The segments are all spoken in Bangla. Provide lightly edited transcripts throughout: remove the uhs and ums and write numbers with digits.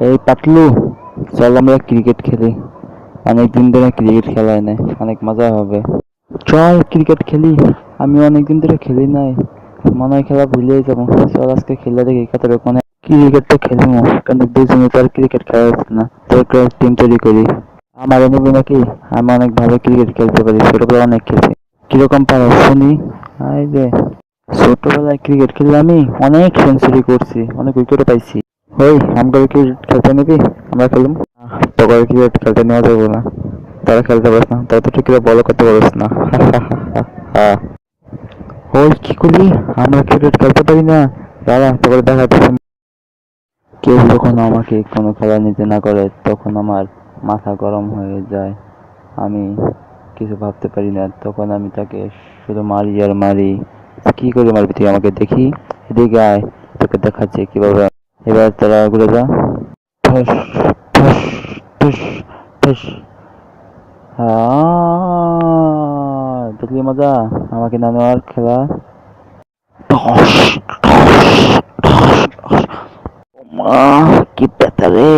এই পাতলু, চল আমরা ক্রিকেট খেলি। অনেকদিন ধরে ক্রিকেট খেলা হয় নাই, অনেক মজা হবে। চল ক্রিকেট খেলি। আমি অনেকদিন ধরে খেলি নাই, মনে হয় খেলা ভুলেই যাবো। চল আজকে খেলে দেখি কত মানে ক্রিকেটটা খেলিমো, কিন্তু দুজনে তো আর ক্রিকেট খেলা যাচ্ছে না। তো একটা টিম তৈরি করি। আমার নিবি নাকি? আমি অনেক ভালো ক্রিকেট খেলতে পারি, ছোটবেলায় অনেক খেলছি। কিরকম পারো শুনি? এই যে ছোটবেলায় ক্রিকেট খেলে আমি অনেক সেঞ্চুরি করছি, অনেক উইকেটও পাইছি। ওই আমাকে ক্রিকেট খেলতে নিবি? আমরা খেলুম। তোকে ক্রিকেট খেলতে নেওয়া যাবো না, তারা খেলতে পারিস না, তারা তো ঠিক করে বল করতে পারিস না। ওই কি করলি? আমরা ক্রিকেট খেলতে পারি না? দাঁড়া তোকে দেখাচ্ছি। কেউ যখন আমাকে কোনো খেলা নিতে না করে তখন আমার মাথা গরম হয়ে যায়। আমি কিছু ভাবতে পারি না, তখন আমি তাকে শুধু মারি আর মারি। কি করে মারবি তুই আমাকে দেখি? এদিকে আয়, তোকে দেখাচ্ছি কিভাবে। এবার তারা ঘুরে যা। ঠস ঠস ঠস ঠস। দেখলি মজা আমাকে না নেওয়ার খেলা। ঠস ঠস ঠস। মা, কি ব্যথা রে!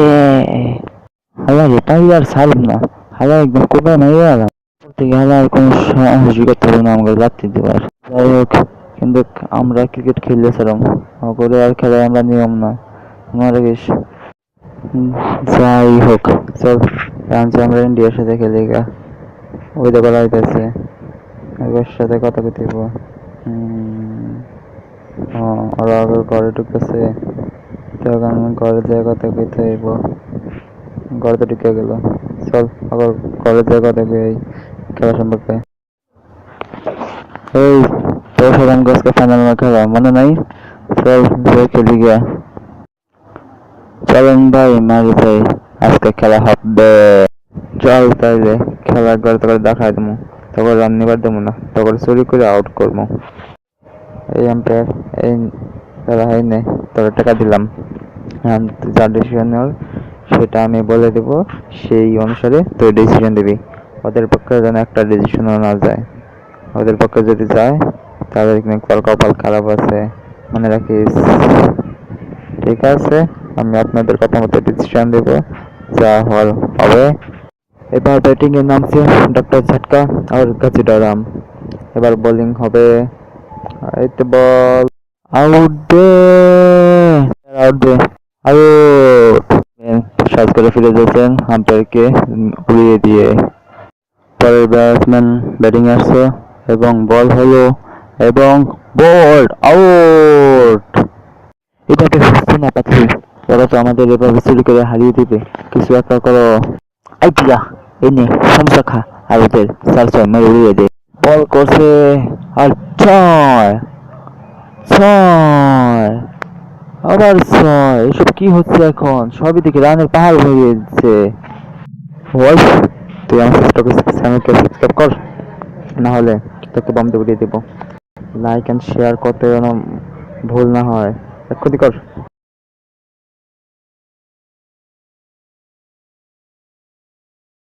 হালা রে তাই আর ছাড়ব না। হালা একদম কোথায় নাই গেলাম থেকে। হালা আর কোনো সাহসই করতে পারবো না আমাকে লাত্তি দেওয়ার। যাই হোক, কিন্তু আমরা ক্রিকেট খেললে সেরম করে আর খেলায় আমরা নিয়ম না, মনে রাখিস। যাই হোক, চল ফ্রান্সে আমরা ইন্ডিয়ার সাথে খেলি গা। ওই তো বলা হইতেছে, ওর সাথে কথা কইতে হইব। ওরা আবার ঘরে ঢুকতেছে, তখন ঘরে যেয়ে কথা কইতে হইব। ঘরে তো ঢুকে গেল, চল আবার ঘরে যেয়ে কথা কই এই খেলা সম্পর্কে। এই তোর সাথে আমি আজকে ফাইনাল খেলা মনে নাই? চল যে খেলি গিয়া। চলেন ভাই মারি ভাই, আজকে খেলা হবে। চল তাইলে খেলা করে তোকে দেখাই দেবো। তোকে রান নিবার দেবো না, তোকে চুরি করে আউট করবো। এই এম্পায়ার, এই তারা হয় নাই, তোর টাকা দিলাম। তুই যা ডিসিশন নেওয়ার সেটা আমি বলে দেব, সেই অনুসারে তুই ডিসিশন দিবি। ওদের পক্ষে যেন একটা ডিসিশনও না যায়। ওদের পক্ষে যদি যায় তাদের কিন্তু কপাল খারাপ আছে, মনে রাখিস। ঠিক আছে, আমি আপনাদের কথা মতো ডিসিশন দেব, যা হওয়ার হবে। এবার ব্যাটিং এ নামছে ডক্টর ঝটকা আর গাছিডারাম। এবার বোলিং হবে। এই তো বল, আউট দে, আউট দে, আউট। সাজ করে ফিরে যাচ্ছেন আম্পায়ারকে উড়িয়ে দিয়ে। পরের ব্যাটসম্যান ব্যাটিং আসছে এবং বল হলো এবং বোল্ড আউট। এভাবে হচ্ছে না পাচ্ছি, ওরা তো আমাদের এভাবে চুরি করে হারিয়ে দিবে। কিছু একটা করো। আইডিয়া এনে সমস্যা খা, আর ওদের চার ছয় মেরে উড়িয়ে দে। বল করছে আর ছয়, ছয়, আবার ছয়। এসব কি হচ্ছে এখন? সবই দেখি রানের পাহাড় হয়ে যাচ্ছে। ওই তুই আমার চ্যানেলকে সাবস্ক্রাইব কর, না হলে তোকে বন্ধ করে দেবো। লাইক অ্যান্ড শেয়ার করতে যেন ভুল না হয়, এক্ষুনি কর।